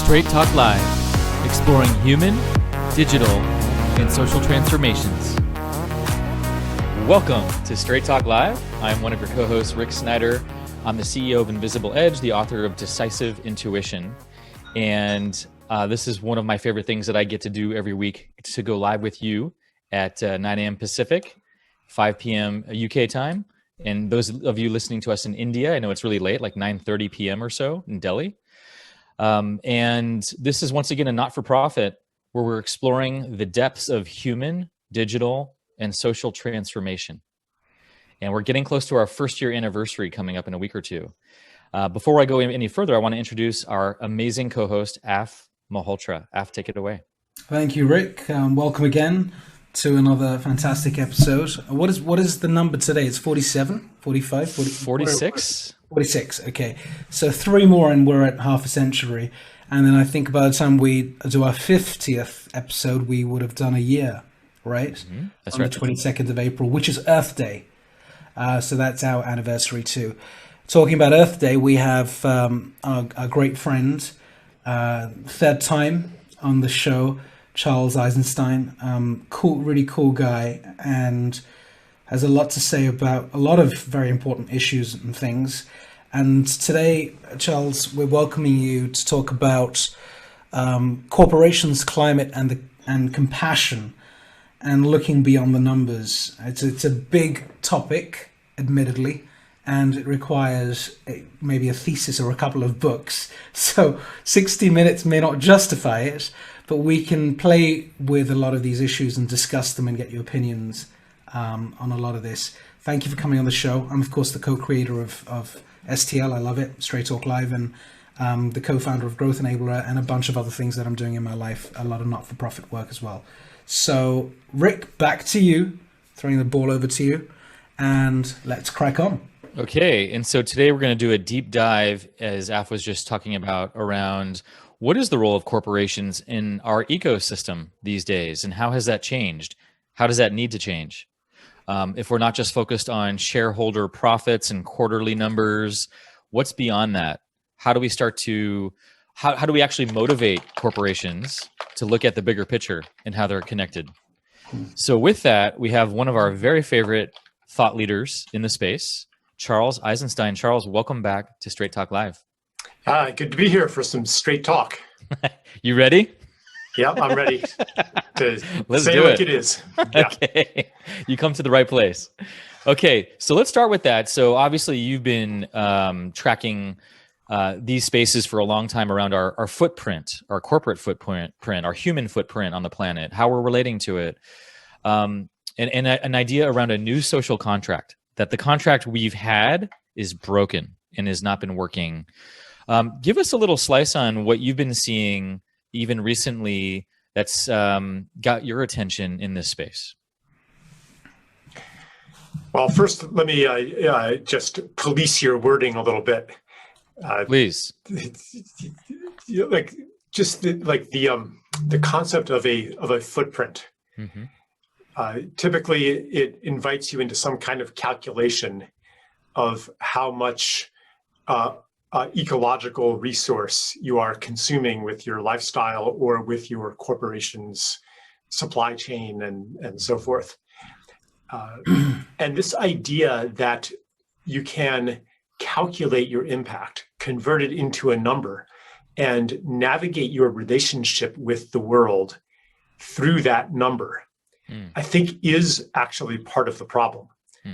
Straight Talk Live, exploring human, digital, and social transformations. Welcome to Straight Talk Live. I'm one of your co-hosts, Rick Snyder. I'm the CEO of Invisible Edge, the author of Decisive Intuition. And this is one of my favorite things that I get to do every week, to go live with you at 9 a.m. Pacific, 5 p.m. UK time. And those of you listening to us in India, I know it's really late, like 9:30 p.m. or so in Delhi. And this is once again a not-for-profit where we're exploring the depths of human, digital, and social transformation. And we're getting close to our first year anniversary coming up in a week or two. Before I go any further, I want to introduce our amazing co-host, Af Malhotra. Af, take it away. Thank you, Rick. Welcome again to another fantastic episode. What is the number today? It's 47, 45, 40, 46? 46, okay. So 3 more and we're at half a century. And then I think by the time we do our 50th episode, we would have done a year, right? Mm-hmm. That's on right. the 22nd of April, which is Earth Day. So that's our anniversary too. Talking about Earth Day, we have our great friend, third time on the show, Charles Eisenstein, really cool guy, and has a lot to say about a lot of very important issues and things. And today, Charles, we're welcoming you to talk about corporations, climate, and compassion, and looking beyond the numbers. It's a big topic, admittedly, and it requires maybe a thesis or a couple of books. So 60 minutes may not justify it, but we can play with a lot of these issues and discuss them and get your opinions on a lot of this. Thank you for coming on the show. I'm, of course, the co-creator of STL. I love it, Straight Talk Live, and the co-founder of Growth Enabler and a bunch of other things that I'm doing in my life, a lot of not-for-profit work as well. So, Rick, back to you, throwing the ball over to you, and let's crack on. Okay, and so today we're going to do a deep dive, as Af was just talking about, around what is the role of corporations in our ecosystem these days, and how has that changed? How does that need to change? If we're not just focused on shareholder profits and quarterly numbers, what's beyond that? How do we start to, how do we actually motivate corporations to look at the bigger picture and how they're connected? So with that, we have one of our very favorite thought leaders in the space, Charles Eisenstein. Charles, welcome back to Straight Talk Live. Good to be here for some straight talk. You ready? Yep, I'm ready to Let's say do like it. it is. Yeah. Okay, you come to the right place. Okay, so let's start with that. So obviously you've been tracking these spaces for a long time around our footprint, our corporate footprint, our human footprint on the planet, how we're relating to it, and an idea around a new social contract, that the contract we've had is broken and has not been working. Give us a little slice on what you've been seeing even recently that's got your attention in this space. Well, first, let me just police your wording a little bit. Please. Like the concept of a footprint. Mm-hmm. Typically, it invites you into some kind of calculation of how much ecological resource you are consuming with your lifestyle or with your corporation's supply chain and so forth. And this idea that you can calculate your impact, convert it into a number, and navigate your relationship with the world through that number, I think is actually part of the problem.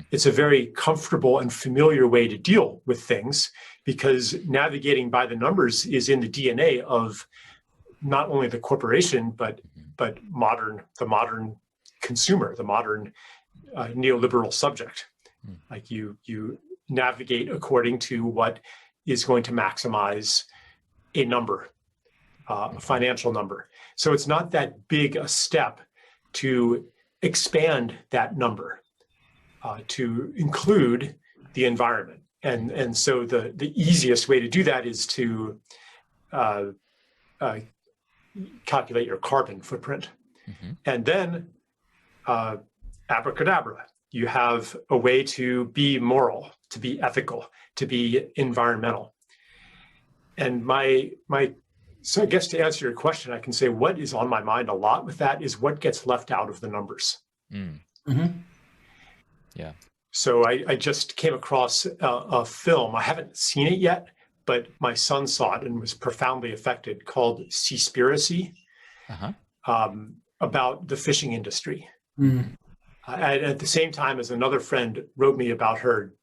It's a very comfortable and familiar way to deal with things because navigating by the numbers is in the DNA of not only the corporation, but the modern consumer, the modern neoliberal subject. Like you navigate according to what is going to maximize a number, a financial number. So it's not that big a step to expand that number. To include the environment. And so the easiest way to do that is to calculate your carbon footprint. Mm-hmm. And then abracadabra, you have a way to be moral, to be ethical, to be environmental. And my So I guess to answer your question, I can say what is on my mind a lot with that is what gets left out of the numbers. Mm. Mm-hmm. Yeah. So I just came across a film. I haven't seen it yet, but my son saw it and was profoundly affected, called Seaspiracy, about the fishing industry. Mm. At the same time as another friend wrote me about her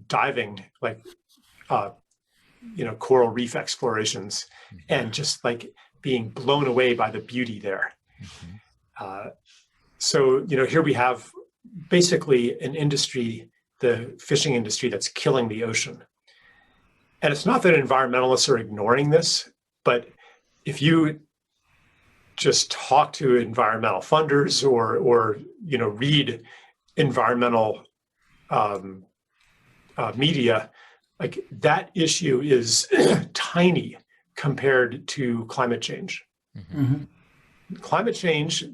diving, like, coral reef explorations, and just like being blown away by the beauty there. So, here we have basically an industry, the fishing industry, that's killing the ocean. And it's not that environmentalists are ignoring this, but if you just talk to environmental funders or read environmental media, like that issue is tiny compared to climate change. Mm-hmm. Climate change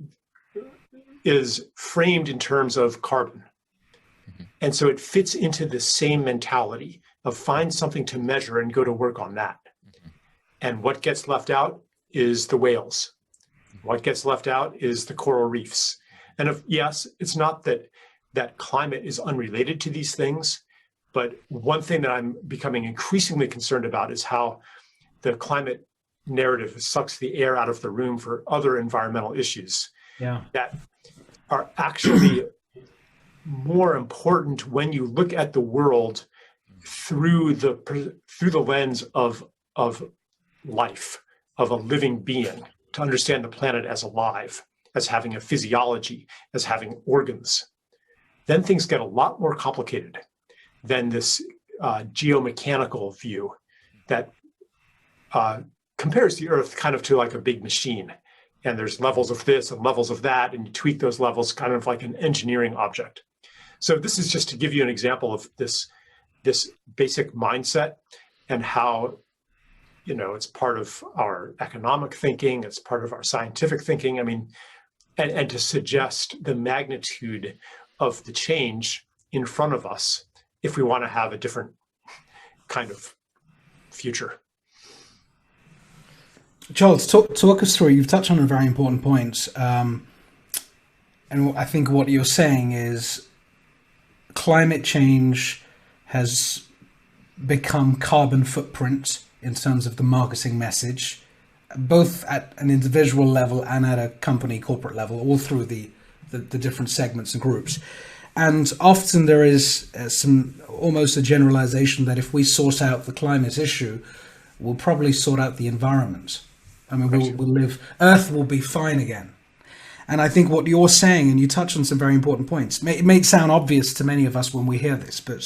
is framed in terms of carbon. And so it fits into the same mentality of find something to measure and go to work on that. And what gets left out is the whales. What gets left out is the coral reefs. And yes, it's not that climate is unrelated to these things, but one thing that I'm becoming increasingly concerned about is how the climate narrative sucks the air out of the room for other environmental issues that are actually more important when you look at the world through the lens of life, of a living being, to understand the planet as alive, as having a physiology, as having organs. Then things get a lot more complicated than this geomechanical view that compares the Earth kind of to like a big machine. And there's levels of this and levels of that, and you tweak those levels kind of like an engineering object. So this is just to give you an example of this basic mindset and how, it's part of our economic thinking, it's part of our scientific thinking. I mean, and to suggest the magnitude of the change in front of us if we want to have a different kind of future. Charles, talk us through. You've touched on a very important point, and I think what you're saying is climate change has become carbon footprint in terms of the marketing message, both at an individual level and at a company corporate level, all through the different segments and groups. And often there is almost a generalization that if we sort out the climate issue, we'll probably sort out the environment. I mean, we'll live, Earth will be fine again. And I think what you're saying, and you touch on some very important points, it may sound obvious to many of us when we hear this, but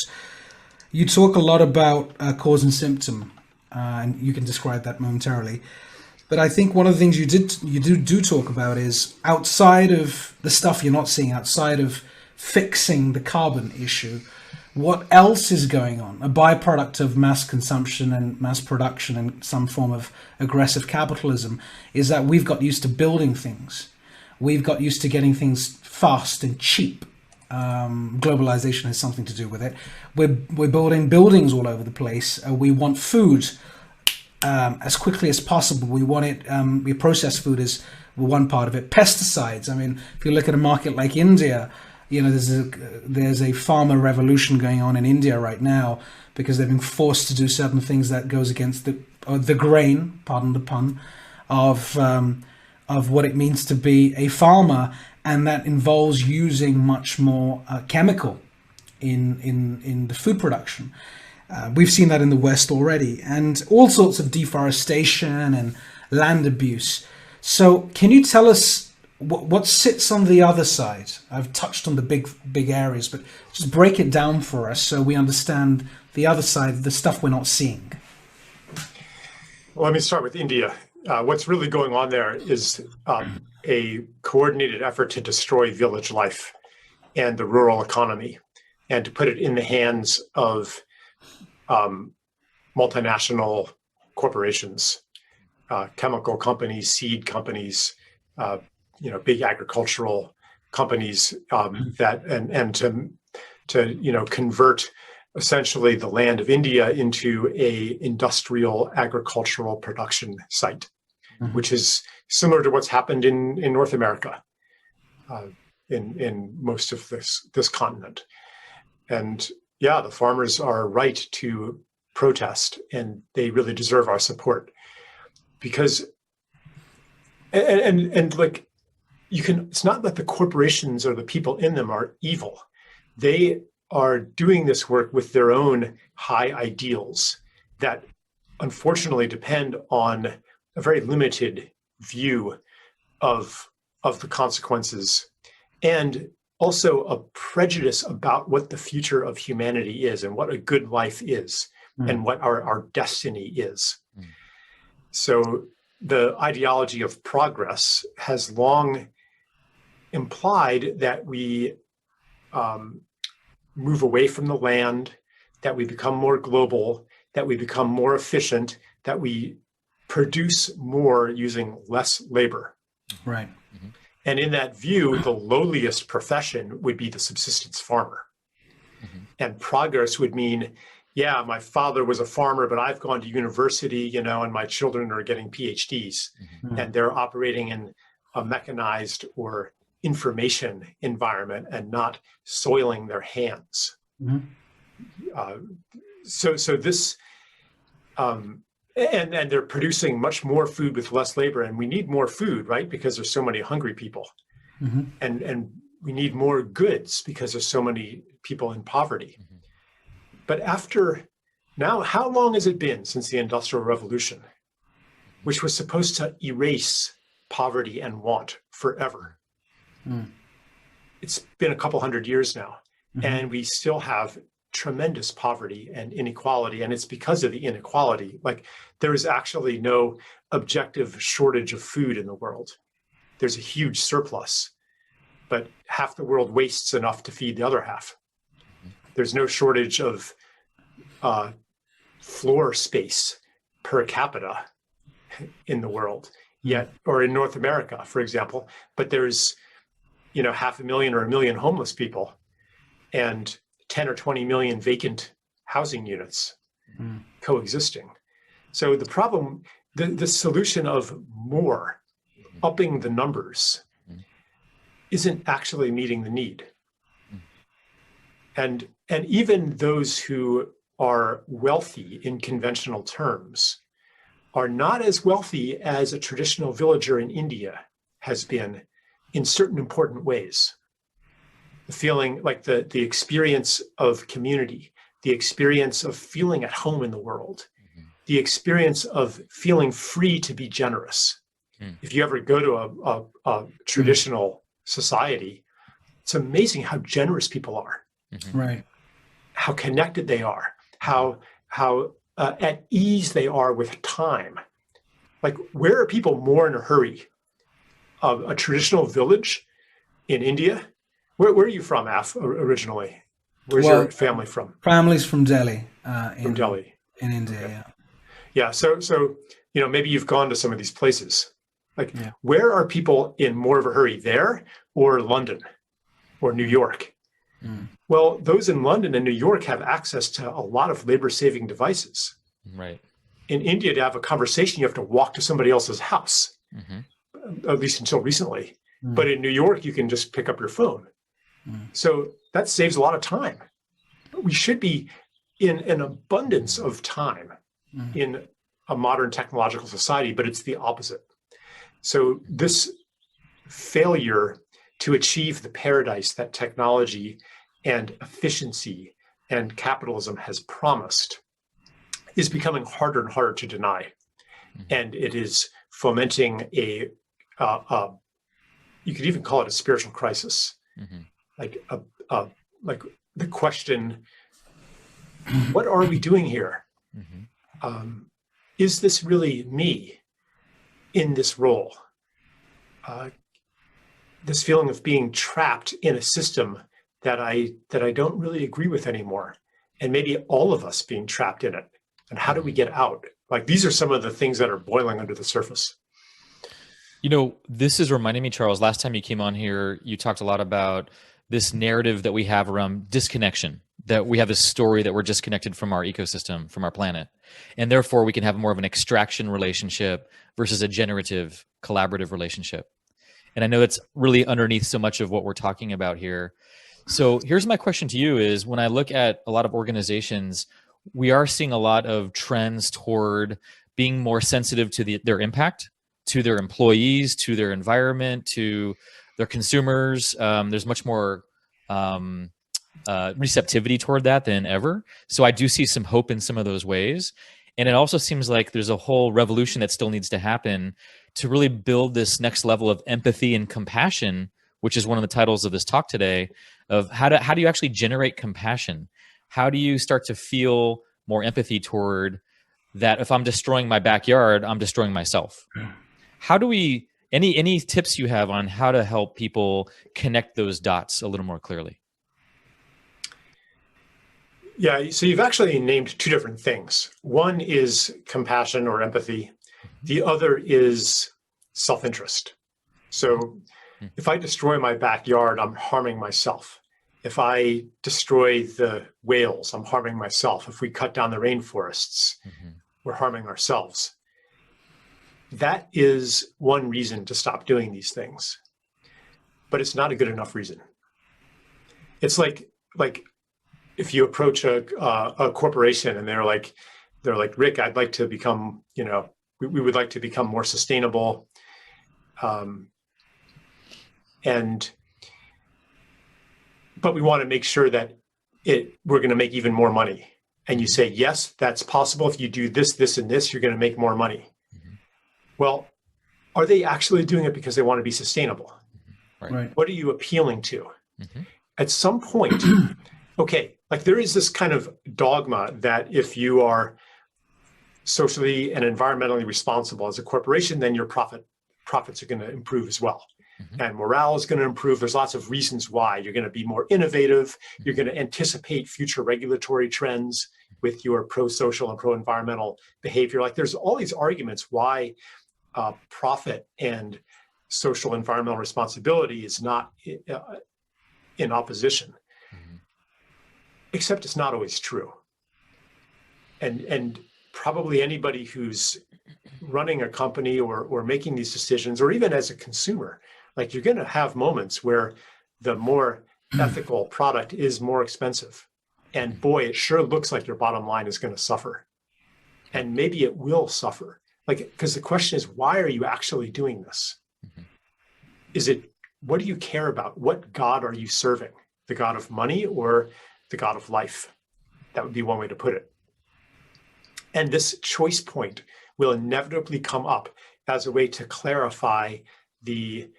you talk a lot about cause and symptom, and you can describe that momentarily. But I think one of the things you do talk about is outside of the stuff you're not seeing, outside of fixing the carbon issue, what else is going on? A byproduct of mass consumption and mass production and some form of aggressive capitalism is that we've got used to building things. We've got used to getting things fast and cheap. Globalization has something to do with it. We're building buildings all over the place. We want food as quickly as possible. We want it. We process food as one part of it. Pesticides. I mean, if you look at a market like India, there's a farmer revolution going on in India right now because they've been forced to do certain things that goes against the grain, pardon the pun, of what it means to be a farmer, and that involves using much more chemical in the food production. We've seen that in the West already, and all sorts of deforestation and land abuse. So can you tell us what sits on the other side? I've touched on the big areas, but just break it down for us so we understand the other side, the stuff we're not seeing. Well, let me start with India. What's really going on there is a coordinated effort to destroy village life and the rural economy, and to put it in the hands of multinational corporations, chemical companies, seed companies, big agricultural companies that to convert essentially the land of India into a industrial agricultural production site, which is similar to what's happened in North America, in most of this continent. And yeah, the farmers are right to protest, and they really deserve our support, because and like, it's not that the corporations or the people in them are evil. They are doing this work with their own high ideals that unfortunately depend on a very limited view of the consequences, and also a prejudice about what the future of humanity is and what a good life is and what our destiny is. So the ideology of progress has long implied that we move away from the land, that we become more global, that we become more efficient, that we produce more using less labor. Right. And in that view, the lowliest profession would be the subsistence farmer. And progress would mean, yeah, my father was a farmer, but I've gone to university, and my children are getting PhDs, and they're operating in a mechanized or information environment and not soiling their hands. So this, and they're producing much more food with less labor, and we need more food, right? Because there's so many hungry people, and we need more goods because there's so many people in poverty. But after now, how long has it been since the Industrial Revolution, which was supposed to erase poverty and want forever? It's been a couple hundred years now, and we still have tremendous poverty and inequality. And it's because of the inequality. Like, there is actually no objective shortage of food in the world. There's a huge surplus, but half the world wastes enough to feed the other half. There's no shortage of floor space per capita in the world yet, or in North America, for example. But there's 500,000 or 1 million homeless people, and 10 or 20 million vacant housing units coexisting. So the problem, the solution of more, upping the numbers, isn't actually meeting the need. And even those who are wealthy in conventional terms are not as wealthy as a traditional villager in India has been in certain important ways. The feeling, like the experience of community, the experience of feeling at home in the world, the experience of feeling free to be generous. If you ever go to a traditional society, it's amazing how generous people are. Right. How connected they are, how at ease they are with time. Like, where are people more in a hurry? A traditional village in India? Where are you from, Af, originally? Where's your family from? Family's from Delhi. From Delhi. In India, Okay. yeah. Yeah, so maybe you've gone to some of these places. Like, where are people in more of a hurry, there or London or New York? Well, those in London and New York have access to a lot of labor-saving devices. Right. In India, to have a conversation, you have to walk to somebody else's house, at least until recently. But in New York, you can just pick up your phone. So that saves a lot of time. We should be in an abundance of time in a modern technological society, but it's the opposite. So this failure to achieve the paradise that technology and efficiency and capitalism has promised is becoming harder and harder to deny. And it is fomenting you could even call it a spiritual crisis. Like the question, what are we doing here? Is this really me in this role? This feeling of being trapped in a system that I don't really agree with anymore, and maybe all of us being trapped in it. And how do we get out? Like, these are some of the things that are boiling under the surface. This is reminding me, Charles, last time you came on here, you talked a lot about this narrative that we have around disconnection that we have this story that we're disconnected from our ecosystem, from our planet, and therefore we can have more of an extraction relationship versus a generative, collaborative relationship. And I know that's really underneath so much of what we're talking about here. So here's my question to you is, when I look at a lot of organizations, we are seeing a lot of trends toward being more sensitive to their impact, to their employees, to their environment, to their consumers. There's much more receptivity toward that than ever. So I do see some hope in some of those ways. And it also seems like there's a whole revolution that still needs to happen to really build this next level of empathy and compassion, which is one of the titles of this talk today, of how do you actually generate compassion? How do you start to feel more empathy toward that? If I'm destroying my backyard, I'm destroying myself. How do we, any tips you have on how to help people connect those dots a little more clearly? Yeah, so you've actually named two different things. One is compassion or empathy. The other is self-interest. So if I destroy my backyard, I'm harming myself. If I destroy the whales, I'm harming myself. If we cut down the rainforests, we're harming ourselves. That is one reason to stop doing these things. But it's not a good enough reason. It's like if you approach a corporation and they're like, Rick, I'd like to become, we would like to become more sustainable. But we want to make sure that we're going to make even more money. And you say, yes, that's possible. If you do this, this, and this, you're going to make more money. Well, are they actually doing it because they want to be sustainable? Right. What are you appealing to? At some point, okay, like there is this kind of dogma that if you are socially and environmentally responsible as a corporation, then your profits are going to improve as well. And morale is going to improve. There's lots of reasons why. You're going to be more innovative. You're going to anticipate future regulatory trends with your pro-social and pro-environmental behavior. Like there's all these arguments why profit and social environmental responsibility is not in opposition. Except it's not always true. And probably anybody who's running a company or making these decisions, or even as a consumer, like you're going to have moments where the more ethical product is more expensive. And boy, it sure looks like your bottom line is going to suffer. And maybe it will suffer. Like, because the question is, why are you actually doing this? Is it, what do you care about? What God are you serving? The God of money or the God of life? That would be one way to put it. And this choice point will inevitably come up as a way to clarify the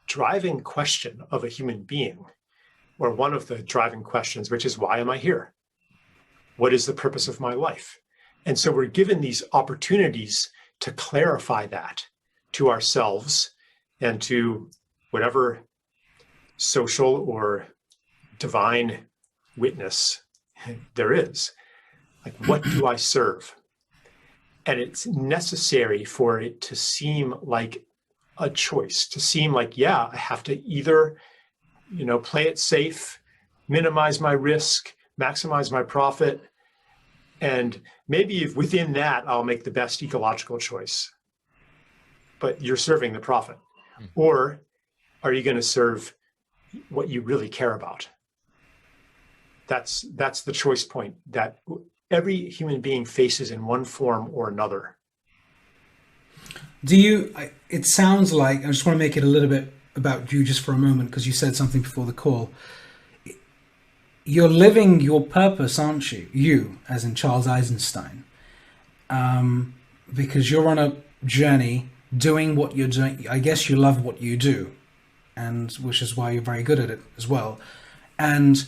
driving question of a human being, or one of the driving questions, which is, why am I here? What is the purpose of my life? And so we're given these opportunities to clarify that to ourselves and to whatever social or divine witness there is. Like, what do I serve? And it's necessary for it to seem like a choice, to seem like, yeah, I have to either, play it safe, minimize my risk, maximize my profit. And maybe if within that, I'll make the best ecological choice. But you're serving the profit. Or are you going to serve what you really care about? That's the choice point that every human being faces in one form or another. It sounds like, I just want to make it a little bit about you just for a moment, because you said something before the call. You're living your purpose, aren't you? You, as in Charles Eisenstein. Because you're on a journey doing what you're doing. I guess you love what you do, and which is why you're very good at it as well. And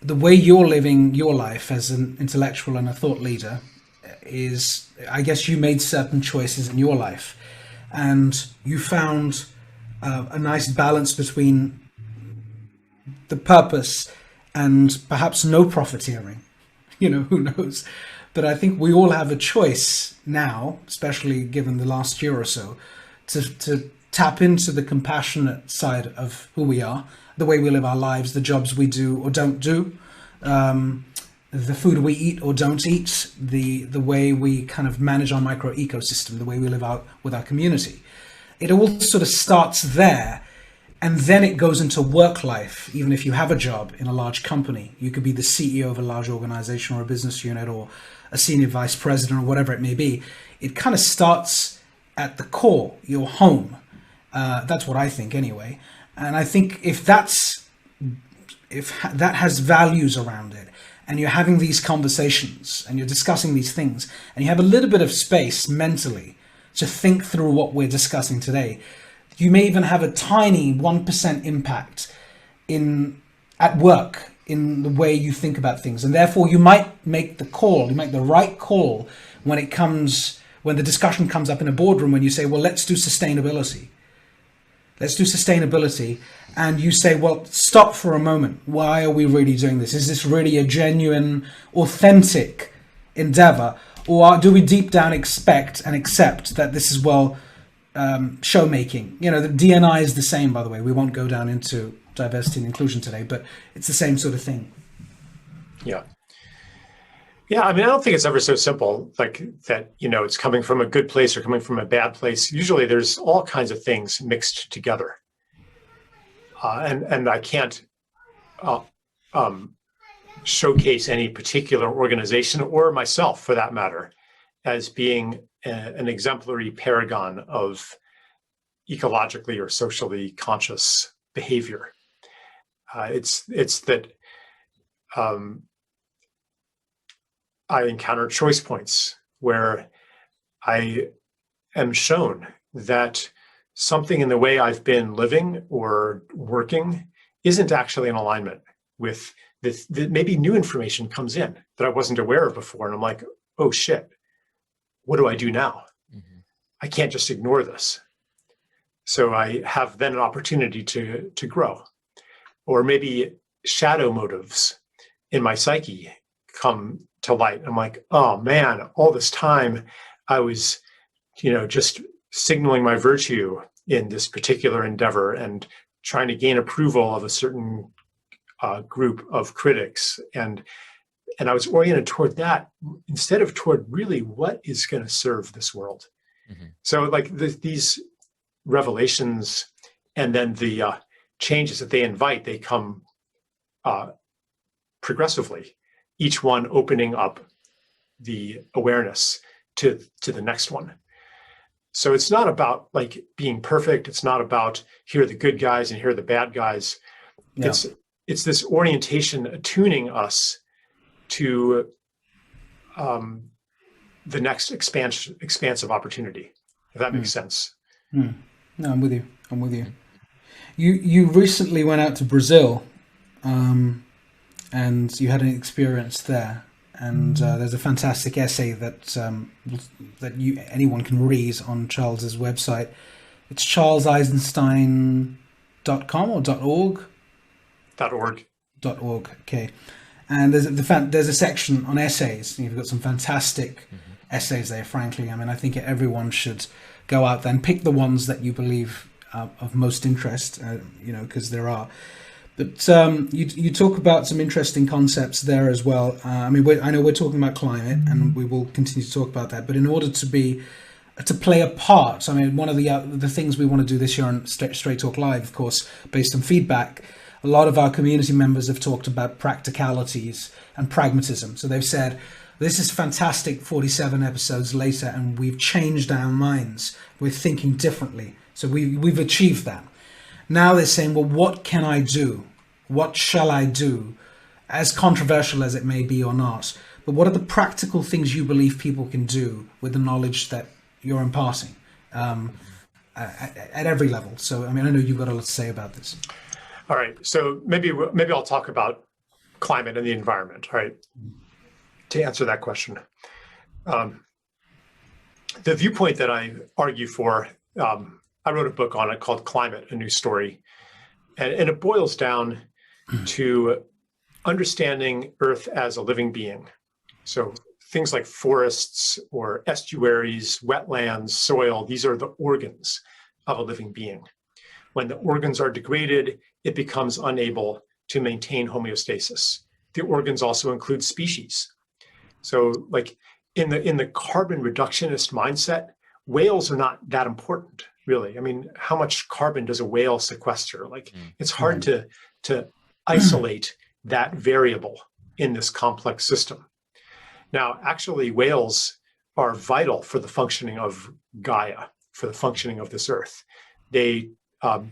the way you're living your life as an intellectual and a thought leader is, I guess you made certain choices in your life, and you found a nice balance between the purpose and perhaps no profiteering. Who knows? But I think we all have a choice now, especially given the last year or so, to tap into the compassionate side of who we are, the way we live our lives, the jobs we do or don't do, the food we eat or don't eat, the way we kind of manage our micro ecosystem, the way we live out with our community. It all sort of starts there, and then it goes into work life. Even if you have a job in a large company, you could be the CEO of a large organization or a business unit or a senior vice president or whatever it may be. It kind of starts at the core, your home. That's what I think anyway. And I think if that has values around it, and you're having these conversations and you're discussing these things, and you have a little bit of space mentally to think through what we're discussing today, you may even have a tiny 1% impact at work in the way you think about things. And therefore you might make the right call when the discussion comes up in a boardroom, when you say, well, let's do sustainability. And you say, well, stop for a moment. Why are we really doing this? Is this really a genuine, authentic endeavor? Or do we deep down expect and accept that this is, show making? The D&I is the same, by the way. We won't go down into diversity and inclusion today, but it's the same sort of thing. Yeah. Yeah, I mean, I don't think it's ever so simple, like that, it's coming from a good place or coming from a bad place. Usually there's all kinds of things mixed together. And I can't showcase any particular organization, or myself for that matter, as being an exemplary paragon of ecologically or socially conscious behavior. It's that I encounter choice points where I am shown that something in the way I've been living or working isn't actually in alignment with this. Maybe new information comes in that I wasn't aware of before. And I'm like, oh shit, what do I do now? Mm-hmm. I can't just ignore this. So I have then an opportunity to grow. Or maybe shadow motives in my psyche come to light. I'm like, oh man, all this time I was, just signaling my virtue in this particular endeavor and trying to gain approval of a certain group of critics. And I was oriented toward that instead of toward really what is going to serve this world. Mm-hmm. So like these revelations and then the changes that they invite, they come progressively, each one opening up the awareness to the next one. So it's not about like being perfect. It's not about here are the good guys and here are the bad guys. Yeah. It's this orientation attuning us to the next expansive opportunity, if that makes sense. No, I'm with you. You recently went out to Brazil, and you had an experience there. And there's a fantastic essay that anyone can read on Charles's website. It's charleseisenstein.com or .org? .org. .org, okay. And there's a section on essays. You've got some fantastic essays there, frankly. I mean, I think everyone should go out there and pick the ones that you believe are of most interest, because there are. But you talk about some interesting concepts there as well. I know we're talking about climate, and we will continue to talk about that. But in order to play a part, I mean, one of the things we want to do this year on Straight Talk Live, of course, based on feedback, a lot of our community members have talked about practicalities and pragmatism. So they've said, this is fantastic 47 episodes later, and we've changed our minds. We're thinking differently. So we've achieved that. Now they're saying, well, what can I do? What shall I do? As controversial as it may be or not. But what are the practical things you believe people can do with the knowledge that you're imparting at every level? So, I mean, I know you've got a lot to say about this. All right. So maybe I'll talk about climate and the environment, right? To answer that question. The viewpoint that I argue for, I wrote a book on it called Climate, A New Story. And it boils down to understanding Earth as a living being. So things like forests or estuaries, wetlands, soil, these are the organs of a living being. When the organs are degraded, it becomes unable to maintain homeostasis. the organs also include species. So like in the carbon reductionist mindset, whales are not that important, really. I mean, how much carbon does a whale sequester? Like it's hard to isolate that variable in this complex system. Now, actually, whales are vital for the functioning of Gaia, for the functioning of this earth. They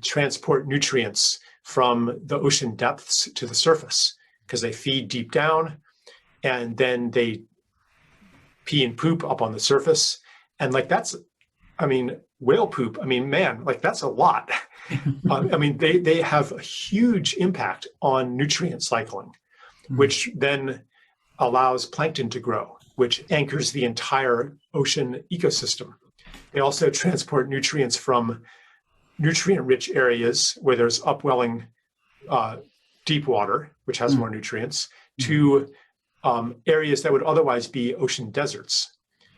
transport nutrients from the ocean depths to the surface because they feed deep down, and then they pee and poop up on the surface. And like that's, I mean, whale poop, I mean, man, like that's a lot. I mean, they have a huge impact on nutrient cycling, which then allows plankton to grow, which anchors the entire ocean ecosystem. They also transport nutrients from nutrient-rich areas where there's upwelling deep water, which has more nutrients, to areas that would otherwise be ocean deserts.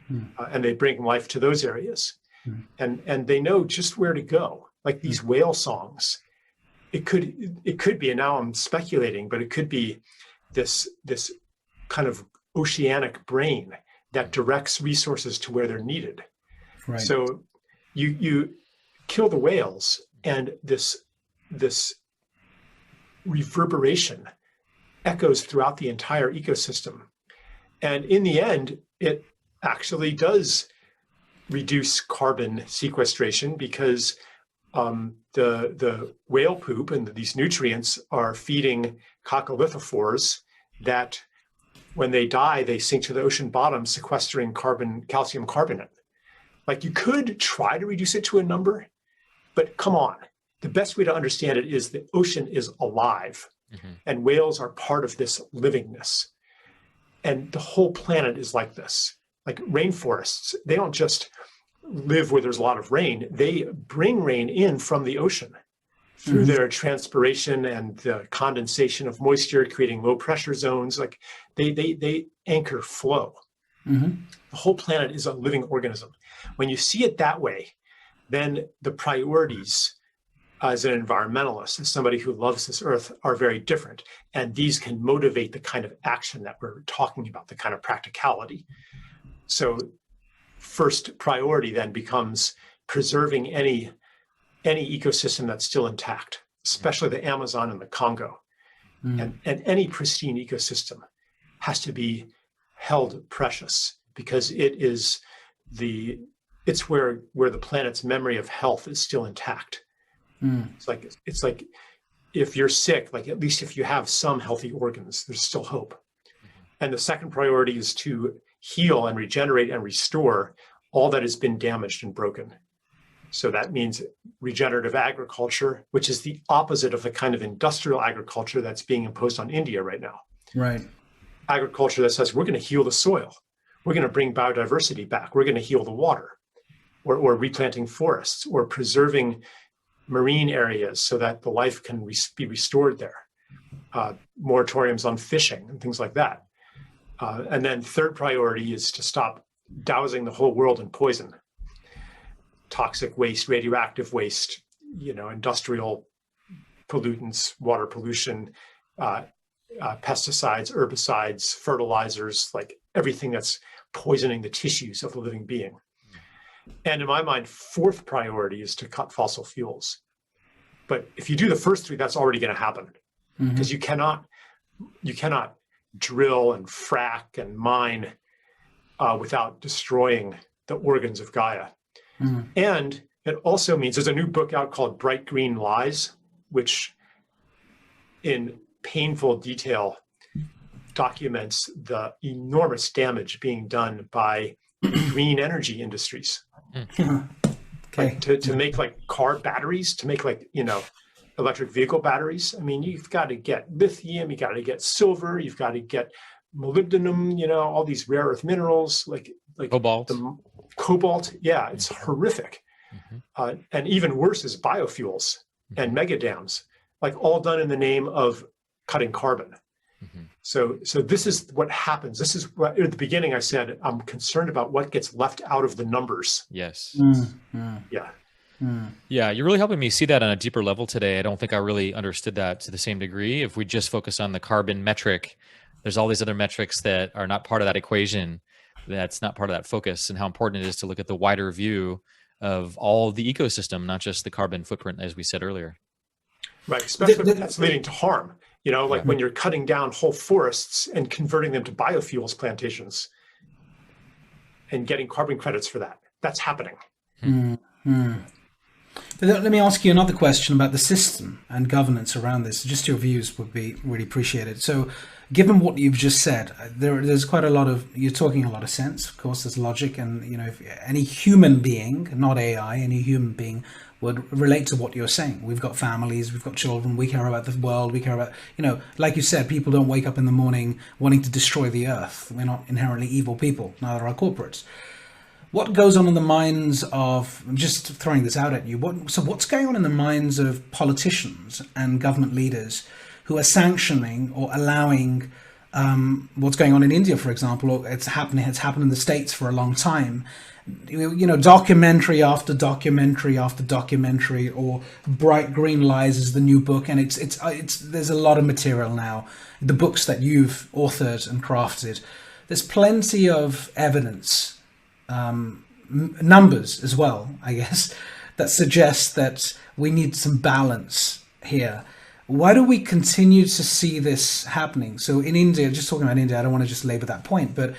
And they bring life to those areas. And they know just where to go. Like these whale songs, it could be, and now I'm speculating, but it could be this kind of oceanic brain that directs resources to where they're needed. Right. So you kill the whales, and this reverberation echoes throughout the entire ecosystem. And in the end, it actually does reduce carbon sequestration because the whale poop and these nutrients are feeding coccolithophores that when they die, they sink to the ocean bottom, sequestering calcium carbonate. Like you could try to reduce it to a number, but come on. The best way to understand it is the ocean is alive and whales are part of this livingness. And the whole planet is like this. Like rainforests, they don't just live where there's a lot of rain. They bring rain in from the ocean through their transpiration and the condensation of moisture, creating low pressure zones. Like they anchor flow. The whole planet is a living organism. When you see it that way, then the priorities as an environmentalist, as somebody who loves this earth, are very different. And these can motivate the kind of action that we're talking about, the kind of practicality. So first priority then becomes preserving any ecosystem that's still intact, especially the Amazon and the Congo. And any pristine ecosystem has to be held precious because it's where the planet's memory of health is still intact. It's like if you're sick, like at least if you have some healthy organs, there's still hope. And the second priority is to heal and regenerate and restore all that has been damaged and broken. So that means regenerative agriculture, which is the opposite of the kind of industrial agriculture that's being imposed on India right now. Right. Agriculture that says we're going to heal the soil. We're going to bring biodiversity back. We're going to heal the water, or replanting forests, or preserving marine areas so that the life can be restored there. Moratoriums on fishing and things like that. And then third priority is to stop dousing the whole world in poison. Toxic waste, radioactive waste, industrial pollutants, water pollution, pesticides, herbicides, fertilizers, like everything that's poisoning the tissues of the living being. And in my mind, fourth priority is to cut fossil fuels. But if you do the first three, that's already going to happen because you cannot drill and frack and mine without destroying the organs of Gaia. And it also means there's a new book out called Bright Green Lies, which in painful detail documents the enormous damage being done by green energy industries. Okay. To make like car batteries, to make like, electric vehicle batteries. I mean, you've got to get lithium, you got to get silver, you've got to get molybdenum, all these rare earth minerals, like cobalt. Yeah, it's horrific. And even worse is biofuels and mega dams, like all done in the name of cutting carbon. So this is what happens. This is what at the beginning I said, I'm concerned about what gets left out of the numbers. Yes. Yeah. Yeah, you're really helping me see that on a deeper level today. I don't think I really understood that to the same degree. If we just focus on the carbon metric, there's all these other metrics that are not part of that equation, that's not part of that focus, and how important it is to look at the wider view of all the ecosystem, not just the carbon footprint, as we said earlier. Right, especially if that's leading to harm. Like Yeah. when you're cutting down whole forests and converting them to biofuels plantations and getting carbon credits for that. That's happening. Let me ask you another question about the system and governance around this. Just your views would be really appreciated. So, given what you've just said, there's quite a lot of, you're talking a lot of sense. Of course, there's logic, and if any human being, not AI, any human being would relate to what you're saying. We've got families, we've got children, we care about the world, we care about, like you said, people don't wake up in the morning wanting to destroy the earth. We're not inherently evil people, neither are corporates. What goes on in the minds of, I'm just throwing this out at you, what's going on in the minds of politicians and government leaders who are sanctioning or allowing what's going on in India, for example, or it's happened in the States for a long time, documentary after documentary after documentary, or Bright Green Lies is the new book, and it's there's a lot of material now. The books that you've authored and crafted, there's plenty of evidence, numbers as well, I guess, that suggest that we need some balance here. Why do we continue to see this happening? So in India, just talking about India, I don't want to just labor that point, but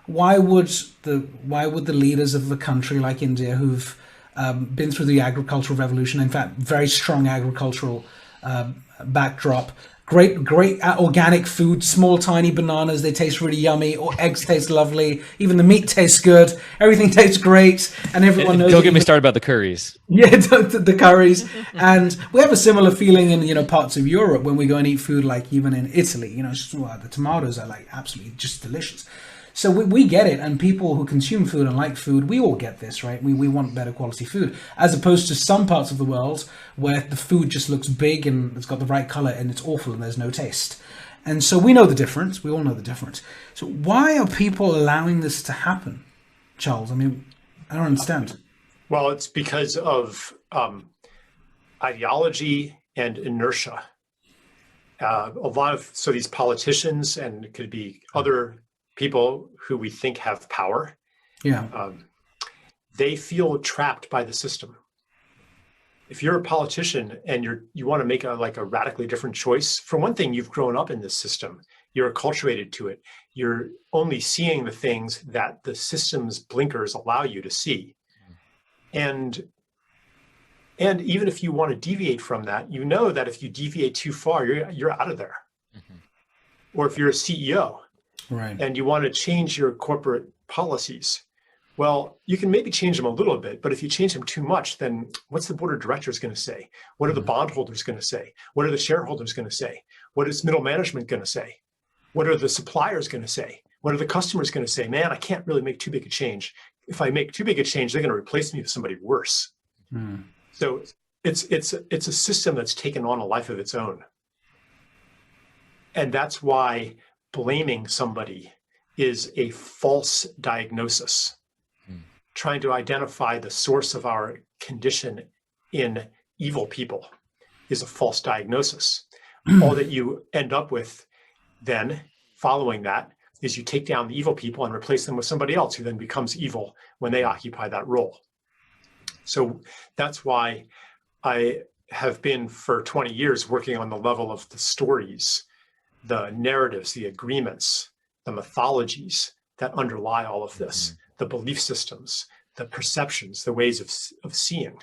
why would the leaders of a country like India, who've been through the agricultural revolution, in fact, very strong agricultural backdrop, great organic food, small tiny bananas, they taste really yummy, or eggs taste lovely, even the meat tastes good, everything tastes great, and everyone knows. Don't get me started about the curries. Yeah, the curries. And we have a similar feeling in parts of Europe when we go and eat food, like even in Italy, the tomatoes are like absolutely just delicious. So we get it, and people who consume food and like food, we all get this, right? We want better quality food, as opposed to some parts of the world where the food just looks big and it's got the right color and it's awful and there's no taste. And so we know the difference. We all know the difference. So why are people allowing this to happen, Charles? I mean, I don't understand. Well, it's because of ideology and inertia. So these politicians, and it could be other people who we think have power, they feel trapped by the system. If you're a politician and you want to make a radically different choice, for one thing, you've grown up in this system. You're acculturated to it. You're only seeing the things that the system's blinkers allow you to see. And even if you want to deviate from that, you know that if you deviate too far, you're out of there. Mm-hmm. Or if you're a CEO, right, and you want to change your corporate policies, well, you can maybe change them a little bit, but if you change them too much, then what's the board of directors going to say? What are the bondholders going to say? What are the shareholders going to say? What is middle management going to say? What are the suppliers going to say? What are the customers going to say? Man, I can't really make too big a change. If I make too big a change, they're going to replace me with somebody worse. So it's a system that's taken on a life of its own. And that's why blaming somebody is a false diagnosis. Trying to identify the source of our condition in evil people is a false diagnosis. All that you end up with then, following that, is you take down the evil people and replace them with somebody else who then becomes evil when they occupy that role. So that's why I have been for 20 years working on the level of the stories, the narratives, the agreements, the mythologies that underlie all of this, the belief systems, the perceptions, the ways of seeing.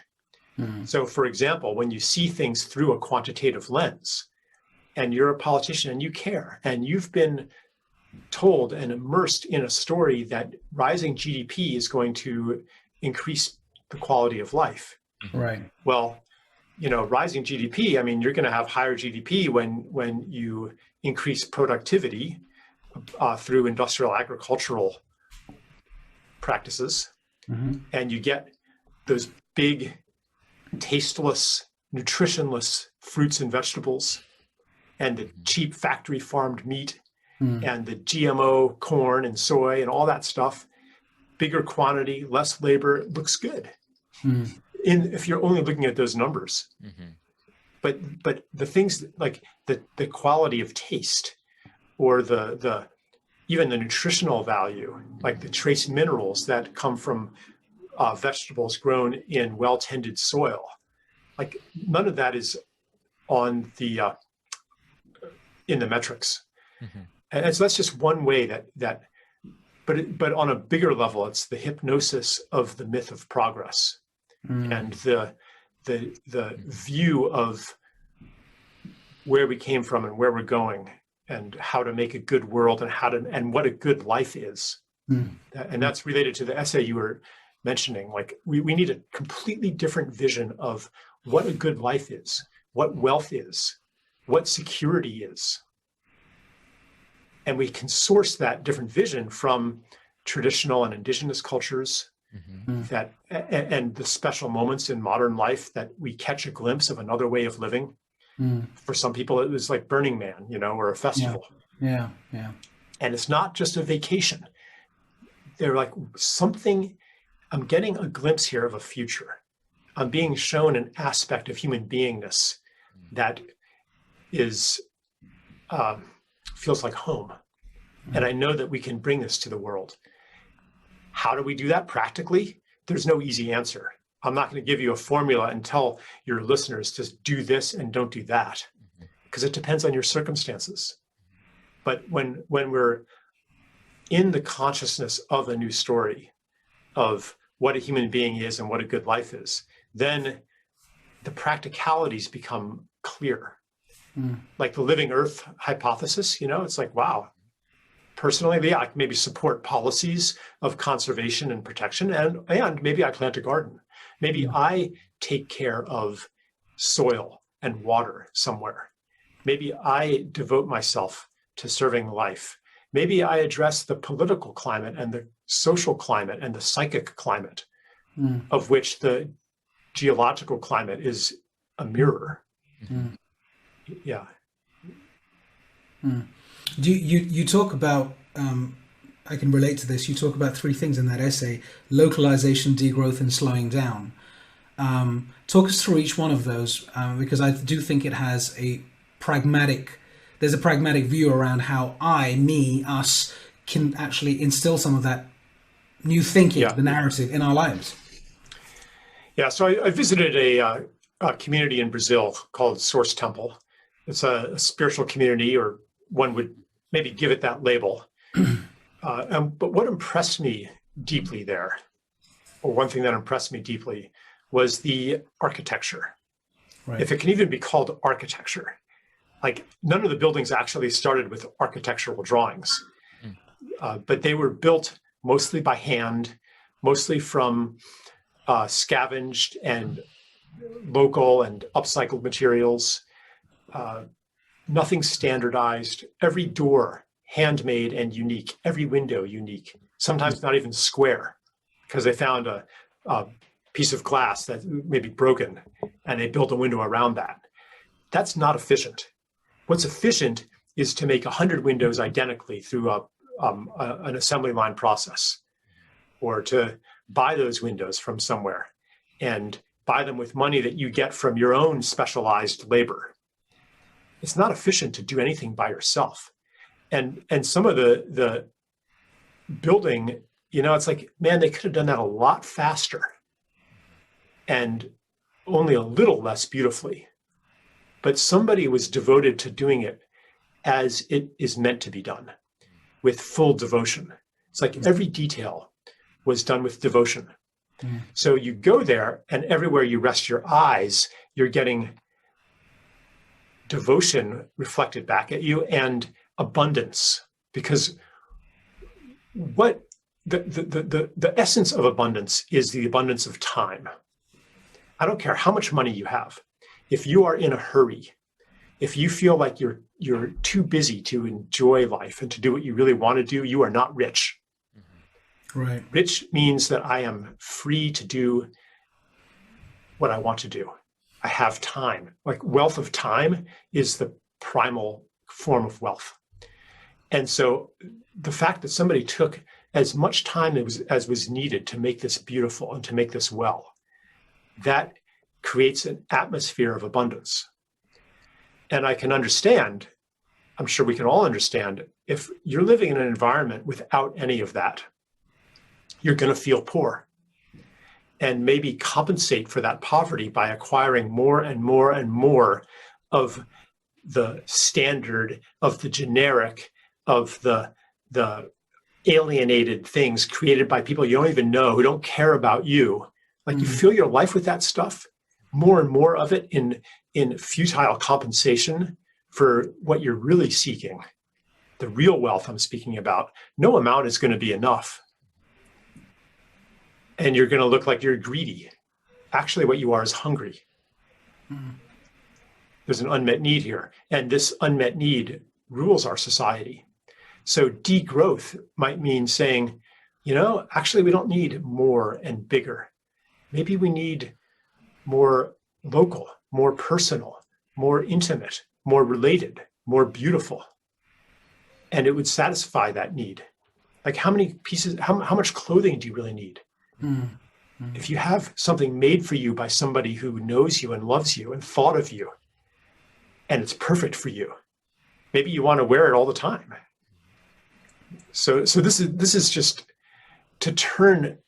So, for example, when you see things through a quantitative lens, and you're a politician and you care, and you've been told and immersed in a story that rising GDP is going to increase the quality of life. Right. Well, rising GDP, I mean, you're going to have higher GDP when you increase productivity through industrial agricultural practices, and you get those big, tasteless, nutritionless fruits and vegetables, and the cheap factory farmed meat, and the GMO corn and soy and all that stuff. Bigger quantity, less labor, it looks good. if you're only looking at those numbers. Mm-hmm. But the things like the quality of taste, or the even the nutritional value, like the trace minerals that come from vegetables grown in well-tended soil, like none of that is on the in the metrics. Mm-hmm. And so that's just one way but on a bigger level, it's the hypnosis of the myth of progress, and the view of where we came from and where we're going, and how to make a good world, and what a good life is. And that's related to the essay you were mentioning. Like we need a completely different vision of what a good life is, what wealth is, what security is. And we can source that different vision from traditional and indigenous cultures, and the special moments in modern life that we catch a glimpse of another way of living. For some people, it was like Burning Man, or a festival. Yeah. And it's not just a vacation. They're like something, I'm getting a glimpse here of a future. I'm being shown an aspect of human beingness that is, feels like home. And I know that we can bring this to the world. How do we do that practically? There's no easy answer. I'm not going to give you a formula and tell your listeners to do this and don't do that, because it depends on your circumstances. But when we're in the consciousness of a new story of what a human being is and what a good life is, then the practicalities become clear. Like the living earth hypothesis, it's like, wow. Personally, I can maybe support policies of conservation and protection, and maybe I plant a garden. Maybe I take care of soil and water somewhere. Maybe I devote myself to serving life. Maybe I address the political climate and the social climate and the psychic climate, of which the geological climate is a mirror. Yeah. You talk about, I can relate to this, you talk about three things in that essay: localization, degrowth, and slowing down. Talk us through each one of those, because I do think it has there's a pragmatic view around how us can actually instill some of that new thinking, the narrative in our lives. Yeah, so I visited a community in Brazil called Source Temple. It's a spiritual community, or one would maybe give it that label. But what impressed me deeply there, or one thing that impressed me deeply, was the architecture. Right. If it can even be called architecture. Like, none of the buildings actually started with architectural drawings, but they were built mostly by hand, mostly from scavenged and local and upcycled materials. Nothing standardized. Every door handmade and unique. Every window unique. Sometimes not even square, because they found a piece of glass that may be broken, and they built a window around that. That's not efficient. What's efficient is to make 100 windows identically through an assembly line process, or to buy those windows from somewhere and buy them with money that you get from your own specialized labor. It's not efficient to do anything by yourself. And some of the building, it's like, man, they could have done that a lot faster and only a little less beautifully. But somebody was devoted to doing it as it is meant to be done, with full devotion. It's like every detail was done with devotion. So you go there, and everywhere you rest your eyes, you're getting devotion reflected back at you, and abundance. Because what the essence of abundance is the abundance of time. I don't care how much money you have. If you are in a hurry, if you feel like you're too busy to enjoy life and to do what you really want to do, you are not rich. Right. Rich means that I am free to do what I want to do. I have time. Like, wealth of time is the primal form of wealth. And so the fact that somebody took as much time as was needed to make this beautiful and to make this well, that creates an atmosphere of abundance. And I can understand, I'm sure we can all understand, if you're living in an environment without any of that, you're going to feel poor. And maybe compensate for that poverty by acquiring more and more and more of the standard, of the generic, of the alienated things created by people you don't even know, who don't care about you. Like you fill your life with that stuff, more and more of it in futile compensation for what you're really seeking. The real wealth I'm speaking about, no amount is going to be enough. And you're going to look like you're greedy. Actually, what you are is hungry. There's an unmet need here. And this unmet need rules our society. So degrowth might mean saying, actually, we don't need more and bigger. Maybe we need more local, more personal, more intimate, more related, more beautiful. And it would satisfy that need. Like how many pieces, how much clothing do you really need? If you have something made for you by somebody who knows you and loves you and thought of you, and it's perfect for you, maybe you want to wear it all the time. So this is just to turn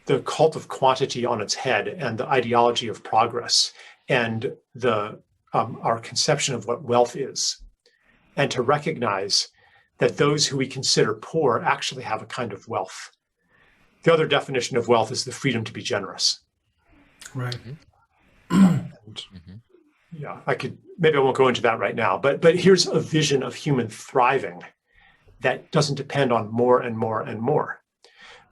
the cult of quantity on its head and the ideology of progress and our conception of what wealth is, and to recognize that those who we consider poor actually have a kind of wealth. The other definition of wealth is the freedom to be generous. Right. Yeah, maybe I won't go into that right now, but here's a vision of human thriving that doesn't depend on more and more and more,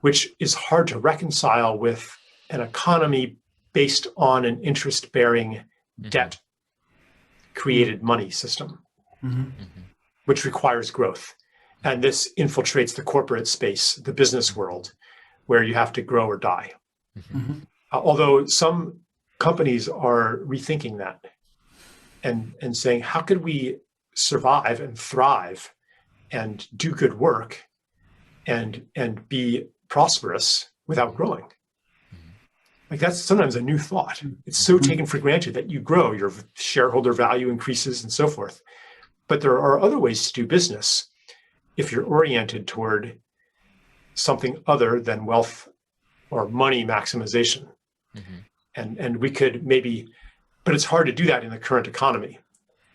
which is hard to reconcile with an economy based on an interest-bearing debt-created money system, which requires growth. And this infiltrates the corporate space, the business world, where you have to grow or die. Although some companies are rethinking that and saying, how could we survive and thrive and do good work and be prosperous without growing? Like that's sometimes a new thought. It's so taken for granted that you grow, your shareholder value increases and so forth. But there are other ways to do business if you're oriented toward something other than wealth or money maximization. And we could maybe, but it's hard to do that in the current economy.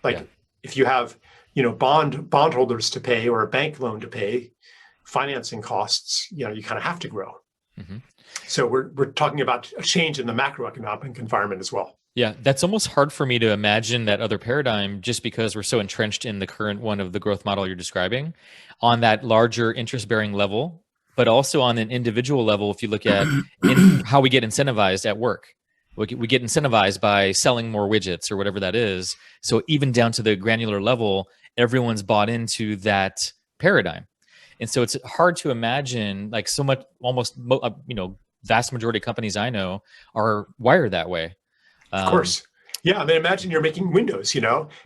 Like if you have, bondholders to pay or a bank loan to pay, financing costs, you kind of have to grow. So we're talking about a change in the macroeconomic environment as well. Yeah, that's almost hard for me to imagine that other paradigm just because we're so entrenched in the current one of the growth model you're describing on that larger interest-bearing level, but also on an individual level. If you look at how we get incentivized at work, we get incentivized by selling more widgets or whatever that is. So even down to the granular level, everyone's bought into that paradigm. And so it's hard to imagine like so much, almost, vast majority of companies I know are wired that way. Of course. Yeah. I mean, imagine you're making windows,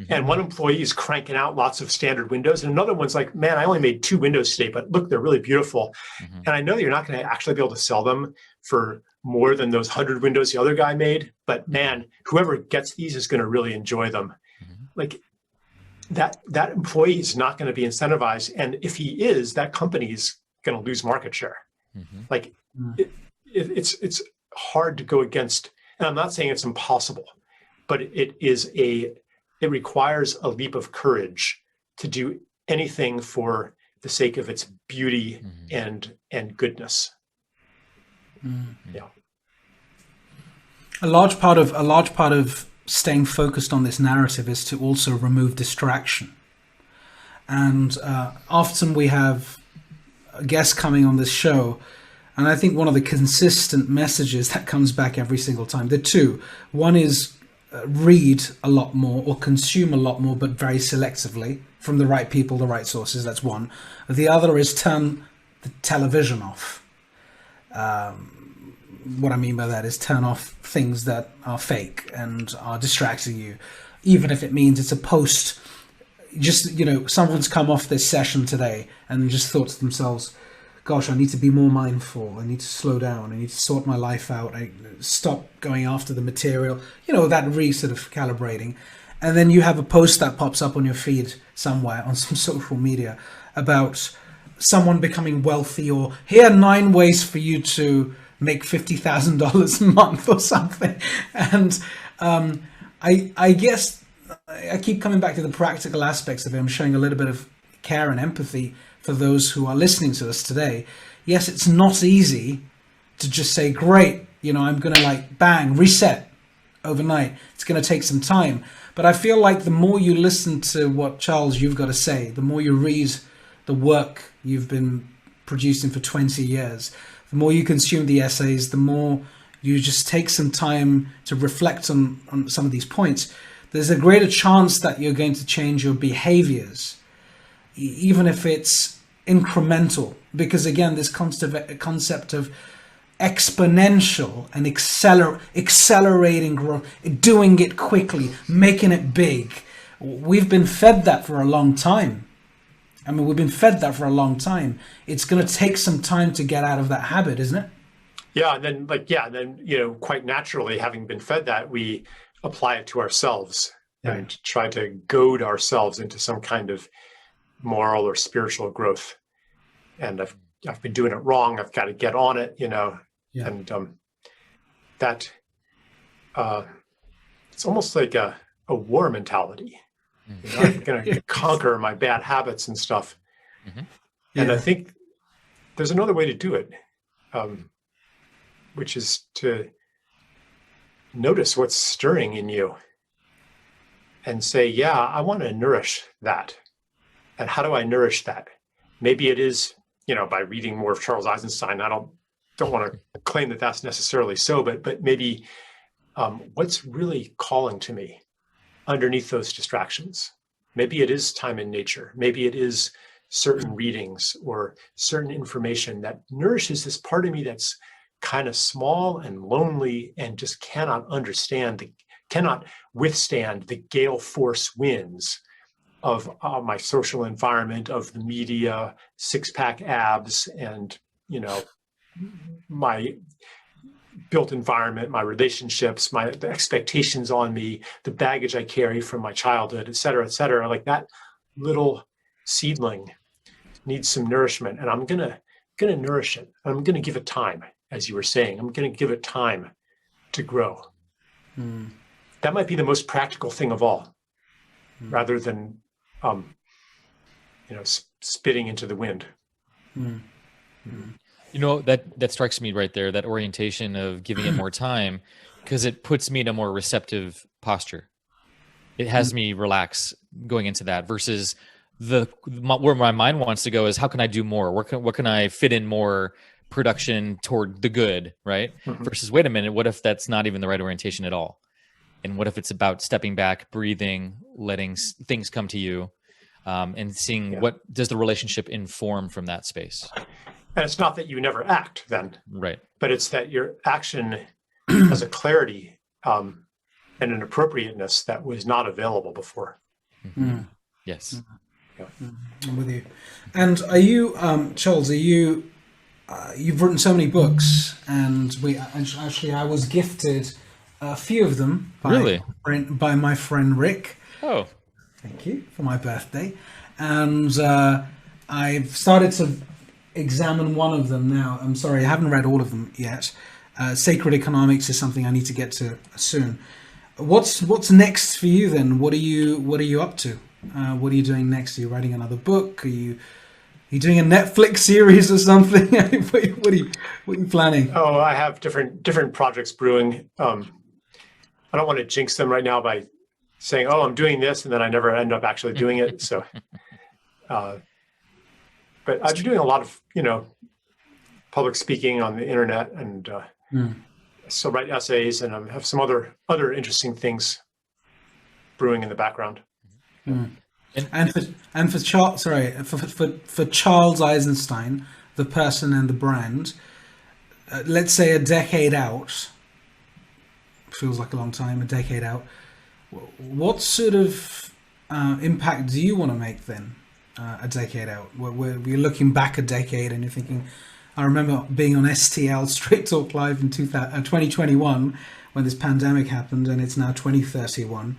and one employee is cranking out lots of standard windows. And another one's like, man, I only made 2 windows today, but look, they're really beautiful. And I know that you're not going to actually be able to sell them for more than those 100 windows the other guy made. But man, whoever gets these is going to really enjoy them. Like that employee is not going to be incentivized. And if he is, that company is going to lose market share. Like it's hard to go against. And I'm not saying it's impossible, but it requires a leap of courage to do anything for the sake of its beauty and goodness. Yeah. A large part of staying focused on this narrative is to also remove distraction. And often we have guests coming on this show, and I think one of the consistent messages that comes back every single time, there are two. One is read a lot more or consume a lot more, but very selectively from the right people, the right sources. That's one. The other is turn the television off. What I mean by that is turn off things that are fake and are distracting you, even if it means it's a post. Just, someone's come off this session today and just thought to themselves, gosh, I need to be more mindful. I need to slow down. I need to sort my life out. I stop going after the material. That sort of calibrating. And then you have a post that pops up on your feed somewhere on some social media about someone becoming wealthy, or here are 9 ways for you to make $50,000 a month or something. And I guess I keep coming back to the practical aspects of it. I'm showing a little bit of care and empathy for those who are listening to us today. Yes, it's not easy to just say, great, I'm going to bang, reset overnight. It's going to take some time. But I feel like the more you listen to what, Charles, you've got to say, the more you read the work you've been producing for 20 years, the more you consume the essays, the more you just take some time to reflect on some of these points, there's a greater chance that you're going to change your behaviors, even if it's incremental. Because again, this concept of exponential and accelerating growth, doing it quickly, making it big. We've been fed that for a long time. We've been fed that for a long time. It's going to take some time to get out of that habit, isn't it? Yeah, and then quite naturally, having been fed that, we apply it to ourselves and try to goad ourselves into some kind of moral or spiritual growth. And I've been doing it wrong. I've got to get on it, and that it's almost like a war mentality. I'm going to conquer my bad habits and stuff. Mm-hmm. And I think there's another way to do it, which is to notice what's stirring in you and say, yeah, I want to nourish that. And how do I nourish that? Maybe it is, by reading more of Charles Eisenstein. I don't want to claim that that's necessarily so, but maybe what's really calling to me underneath those distractions? Maybe it is time in nature. Maybe it is certain readings or certain information that nourishes this part of me that's kind of small and lonely and just cannot withstand the gale force winds of my social environment, of the media, six-pack abs, and my built environment, my relationships, the expectations on me, the baggage I carry from my childhood, et cetera, like that little seedling needs some nourishment, and I'm gonna nourish it. I'm gonna give it time, as you were saying. I'm gonna give it time to grow. Mm. That might be the most practical thing of all, rather than spitting into the wind. Mm. Mm. That strikes me right there, that orientation of giving it more time, because it puts me in a more receptive posture. It has me relax going into that, versus where my mind wants to go is, how can I do more? What can I fit in more production toward the good, right? Mm-hmm. Versus, wait a minute, what if that's not even the right orientation at all? And what if it's about stepping back, breathing, letting things come to you, and seeing what does the relationship inform from that space? And it's not that you never act then, right? But it's that your action has a clarity and an appropriateness that was not available before. Mm-hmm. Yes. Mm-hmm. Yeah. I'm with you. And are you, Charles? You've written so many books, and I was gifted a few of them by my friend Rick. Oh, thank you, for my birthday, and I've started to examine one of them now. I'm sorry, I haven't read all of them yet. Sacred Economics is something I need to get to soon. What's next for you then? What are you up to? What are you doing next? Are you writing another book? Are you doing a Netflix series or something? what are you planning? Oh, I have different projects brewing. I don't want to jinx them right now by saying, "Oh, I'm doing this," and then I never end up actually doing it. So, but I've been doing a lot of public speaking on the internet, and still write essays, and I have some other interesting things brewing in the background. Mm. And for Charles Eisenstein, the person and the brand, let's say a decade out, feels like a long time, a decade out, what sort of impact do you want to make then? a decade out. We're looking back a decade and you're thinking, I remember being on STL Straight Talk Live in 2021 when this pandemic happened, and it's now 2031.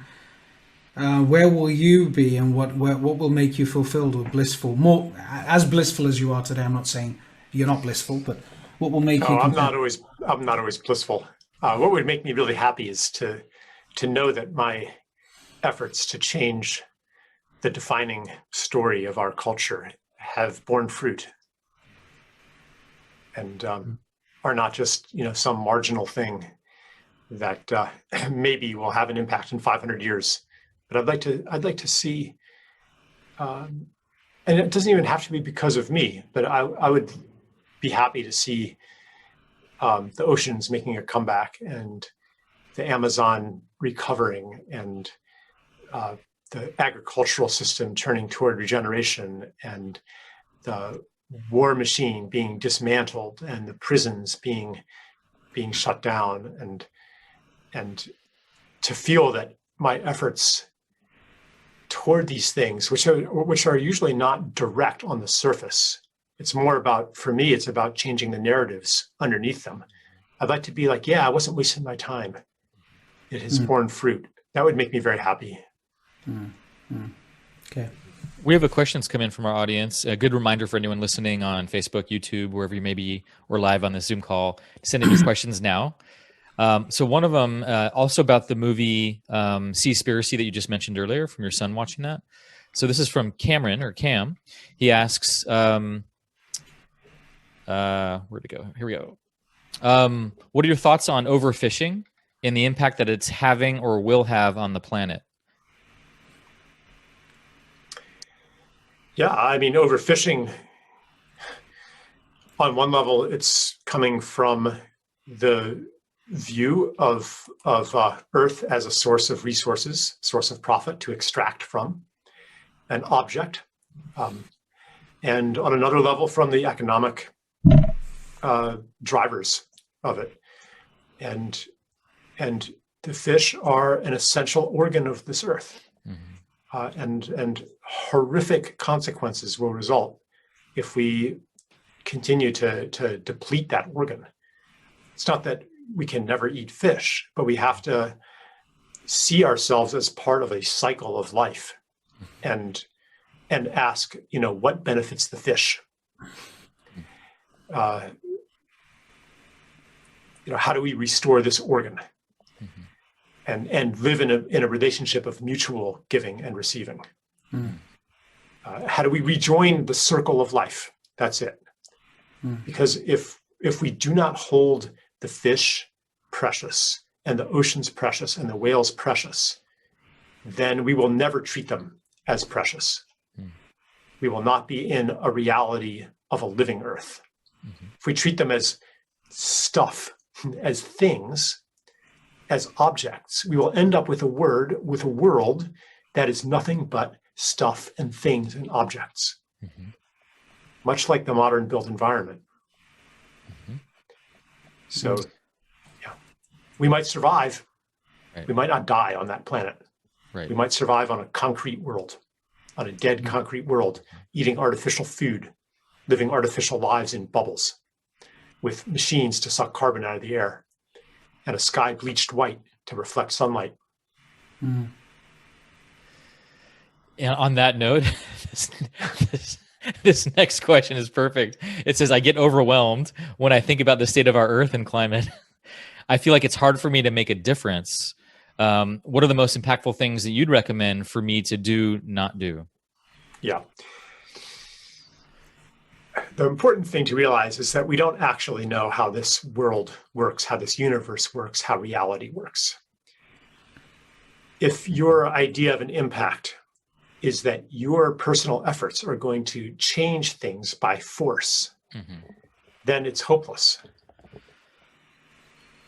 Where will you be, and what will make you fulfilled or blissful? More as blissful as you are today. I'm not saying you're not blissful, but what will make you? I'm not always blissful. What would make me really happy is to know that my efforts to change the defining story of our culture have borne fruit, and are not just some marginal thing that maybe will have an impact in 500 years. But I'd like to see, and it doesn't even have to be because of me, but I would be happy to see the oceans making a comeback, and the Amazon recovering, and the agricultural system turning toward regeneration, and the war machine being dismantled, and the prisons being shut down, and to feel that my efforts toward these things, which are usually not direct on the surface. It's more about, for me, it's about changing the narratives underneath them. I'd like to be like, yeah, I wasn't wasting my time. It has borne fruit. That would make me very happy. Okay. We have a questions come in from our audience. A good reminder for anyone listening on Facebook, YouTube, wherever you may be, or live on this Zoom call, send in your questions now. So one of them, also about the movie Seaspiracy that you just mentioned earlier, from your son watching that. So this is from Cameron, or Cam. He asks, where'd it go? Here we go. What are your thoughts on overfishing and the impact that it's having or will have on the planet? Yeah, I mean, overfishing, on one level, it's coming from the view of Earth as a source of resources, source of profit to extract from, an object. And on another level, from the economic drivers of it. And the fish are an essential organ of this earth. And horrific consequences will result if we continue to deplete that organ. It's not that we can never eat fish, but we have to see ourselves as part of a cycle of life, and ask, what benefits the fish? How do we restore this organ? And live in a relationship of mutual giving and receiving. How do we rejoin the circle of life? That's it. Because if we do not hold the fish precious, and the oceans precious, and the whales precious, then we will never treat them as precious. We will not be in a reality of a living earth. If we treat them as stuff, as things, as objects, we will end up with a world that is nothing but stuff and things and objects, much like the modern built environment. So, yeah, we might survive. Right. We might not die on that planet. Right. We might survive on a concrete world, on a dead concrete world, eating artificial food, living artificial lives in bubbles, with machines to suck carbon out of the air, and a sky bleached white to reflect sunlight. And on that note, this next question is perfect. It says, I get overwhelmed when I think about the state of our earth and climate. I feel like it's hard for me to make a difference. What are the most impactful things that you'd recommend for me to do, not do? Yeah. The important thing to realize is that we don't actually know how this world works, how this universe works, how reality works. If your idea of an impact is that your personal efforts are going to change things by force, then it's hopeless.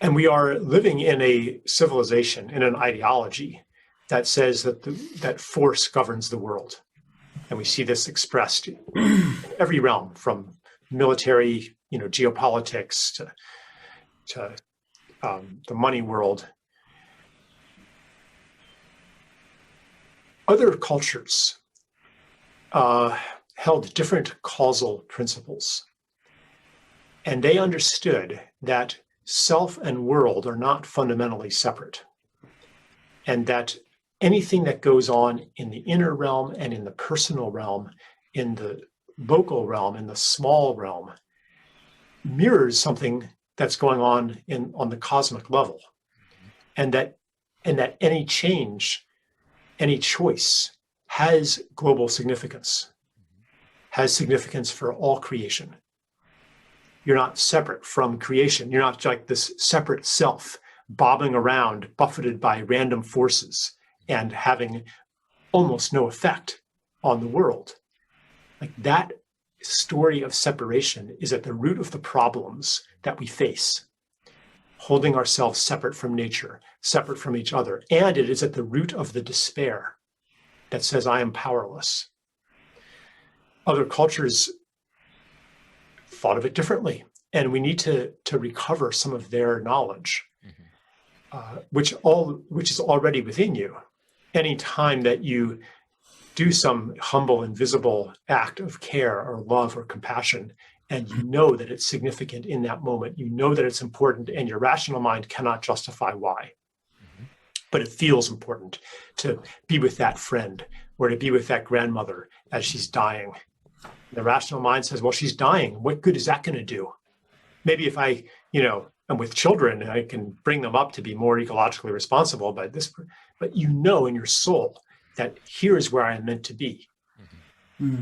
And we are living in a civilization, in an ideology that says that that force governs the world. And we see this expressed in every realm, from military, geopolitics to the money world. Other cultures held different causal principles. And they understood that self and world are not fundamentally separate, and that anything that goes on in the inner realm and in the personal realm, in the local realm, in the small realm, mirrors something that's going on on the cosmic level, and that any change, any choice has global significance, has significance for all creation. You're not separate from creation. You're not like this separate self bobbing around, buffeted by random forces and having almost no effect on the world. Like that story of separation is at the root of the problems that we face, holding ourselves separate from nature, separate from each other. And it is at the root of the despair that says, I am powerless. Other cultures thought of it differently, and we need to recover some of their knowledge, which is already within you. Any time that you do some humble and visible act of care or love or compassion, and you know that it's significant in that moment, you know that it's important, and your rational mind cannot justify why. But it feels important to be with that friend or to be with that grandmother as she's dying. The rational mind says, well, she's dying. What good is that going to do? Maybe if I, am with children, I can bring them up to be more ecologically responsible, but you know in your soul that here is where I am meant to be.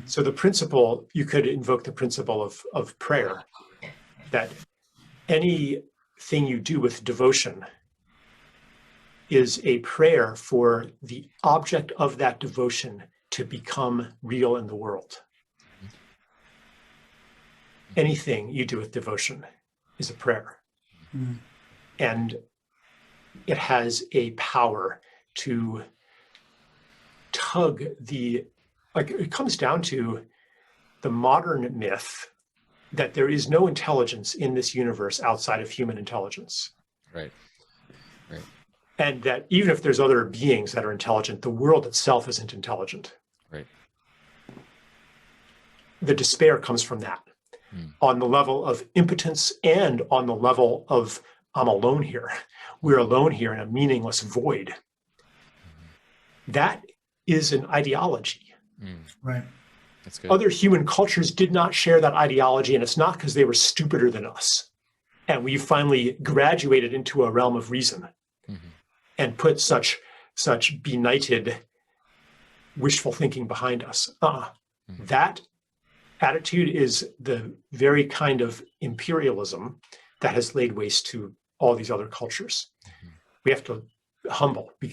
So the principle, you could invoke the principle of prayer, that anything you do with devotion is a prayer for the object of that devotion to become real in the world. Anything you do with devotion is a prayer. And it has a power to tug it comes down to the modern myth that there is no intelligence in this universe outside of human intelligence. Right. And that even if there's other beings that are intelligent, the world itself isn't intelligent. Right. The despair comes from that. On the level of impotence and on the level of I'm alone here. We're alone here in a meaningless void. That is an ideology. Right. That's good. Other human cultures did not share that ideology, and it's not because they were stupider than us. And we finally graduated into a realm of reason and put such benighted wishful thinking behind us. That attitude is the very kind of imperialism that has laid waste to all these other cultures. We have to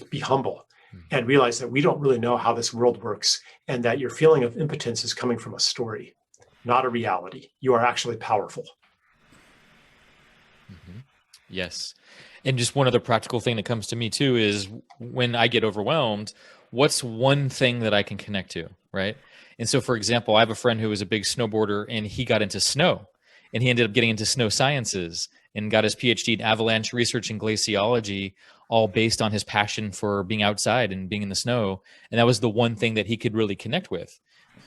be humble and realize that we don't really know how this world works, and that your feeling of impotence is coming from a story, not a reality. You are actually powerful. Yes. And just one other practical thing that comes to me too is when I get overwhelmed, what's one thing that I can connect to, right? And so, for example, I have a friend who was a big snowboarder, and he got into snow, and he ended up getting into snow sciences and got his PhD in avalanche research and glaciology, all based on his passion for being outside and being in the snow. And that was the one thing that he could really connect with.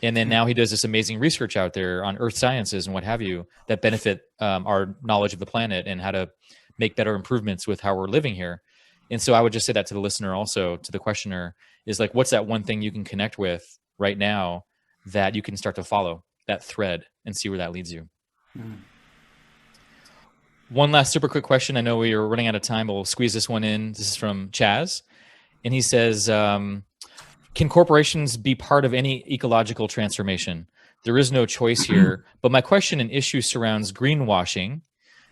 And then now he does this amazing research out there on earth sciences and what have you that benefit our knowledge of the planet and how to make better improvements with how we're living here. And so I would just say that to the listener, also to the questioner, is like, what's that one thing you can connect with right now that you can start to follow that thread and see where that leads you? One last super quick question. I know we are running out of time, but we'll squeeze this one in. This is from Chaz. And he says, can corporations be part of any ecological transformation? There is no choice here, but my question and issue surrounds greenwashing.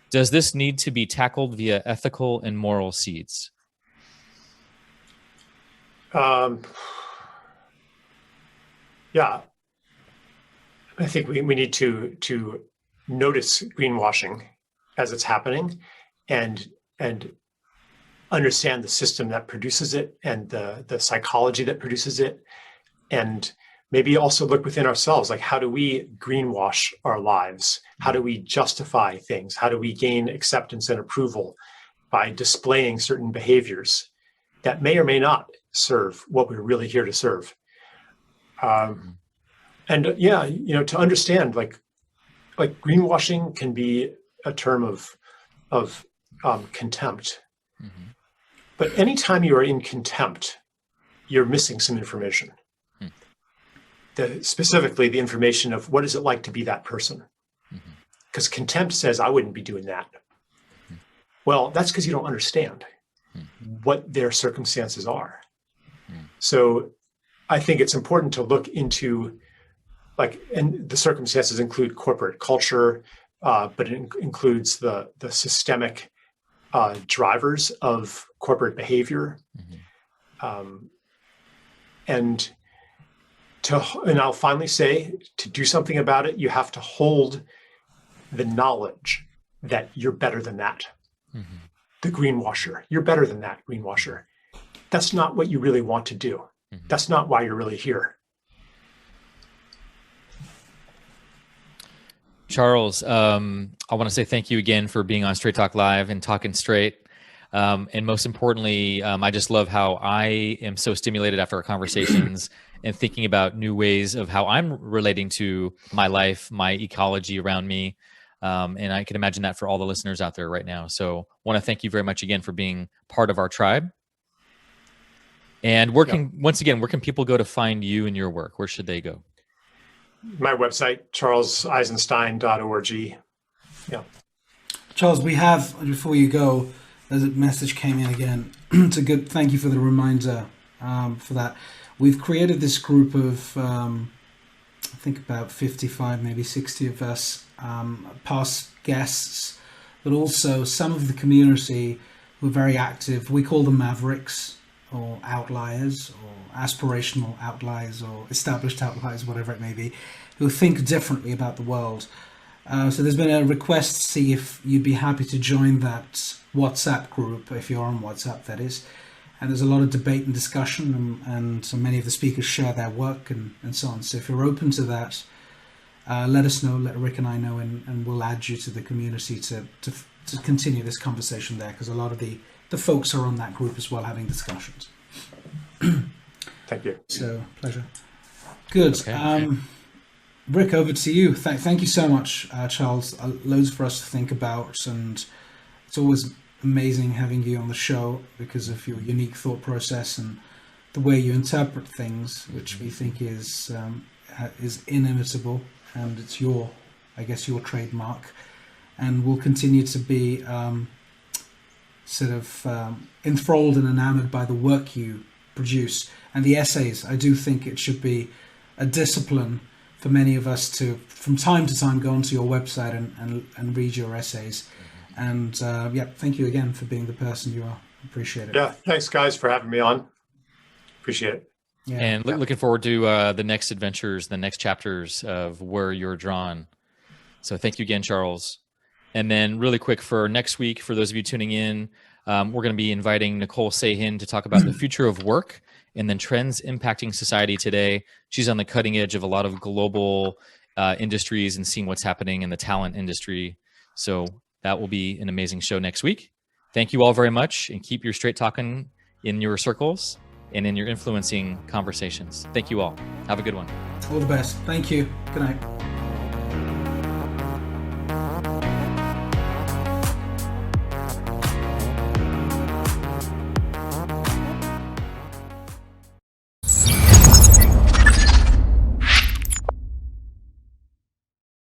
Does this need to be tackled via ethical and moral seeds? Yeah, I think we need to notice greenwashing as it's happening, and understand the system that produces it and the psychology that produces it, and maybe also look within ourselves, like how do we greenwash our lives? How do we justify things? How do we gain acceptance and approval by displaying certain behaviors that may or may not serve what we're really here to serve? And to understand, like greenwashing can be a term of contempt. Mm-hmm. But anytime you are in contempt, you're missing some information. Specifically, the information of what is it like to be that person. Because contempt says, I wouldn't be doing that. Well, that's because you don't understand what their circumstances are. So I think it's important to look into, and the circumstances include corporate culture, but it includes the systemic drivers of corporate behavior. And I'll finally say, to do something about it, you have to hold the knowledge that you're better than that. The greenwasher, you're better than that greenwasher. That's not what you really want to do. That's not why you're really here. Charles, I want to say thank you again for being on Straight Talk Live and talking straight. And most importantly, I just love how I am so stimulated after our conversations and thinking about new ways of how I'm relating to my life, my ecology around me. And I can imagine that for all the listeners out there right now. So I want to thank you very much again for being part of our tribe. And once again, where can people go to find you and your work? Where should they go? My website, charleseisenstein.org. Yeah. Charles, we have, before you go, there's a message came in again. It's a good, thank you for the reminder for that. We've created this group of, I think about 55, maybe 60 of us, past guests, but also some of the community who are very active. We call them mavericks or outliers or aspirational outliers or established outliers, whatever it may be, who think differently about the world. So there's been a request to see if you'd be happy to join that WhatsApp group, if you're on WhatsApp, that is. And there's a lot of debate and discussion, and so many of the speakers share their work and so on. So if you're open to that, let us know, let Rick and I know, and we'll add you to the community to continue this conversation there, because a lot of the folks are on that group as well, having discussions. Thank you. So, pleasure. Good. Okay. Rick, over to you. Thank you so much, Charles. Loads for us to think about, and it's always amazing having you on the show because of your unique thought process and the way you interpret things, which we think is inimitable, and it's your trademark, and will continue to be enthralled and enamored by the work you produce and the essays. I do think it should be a discipline for many of us to, from time to time, go onto your website and read your essays. And thank you again for being the person you are. Appreciate it. Yeah, thanks guys for having me on. Appreciate it. Yeah. And looking forward to the next adventures, the next chapters of where you're drawn. So thank you again, Charles. And then really quick for next week, for those of you tuning in, we're going to be inviting Nicole Sahin to talk about the future of work and then trends impacting society today. She's on the cutting edge of a lot of global industries and seeing what's happening in the talent industry. So that will be an amazing show next week. Thank you all very much, and keep your straight talking in your circles and in your influencing conversations. Thank you all. Have a good one. All the best. Thank you. Good night.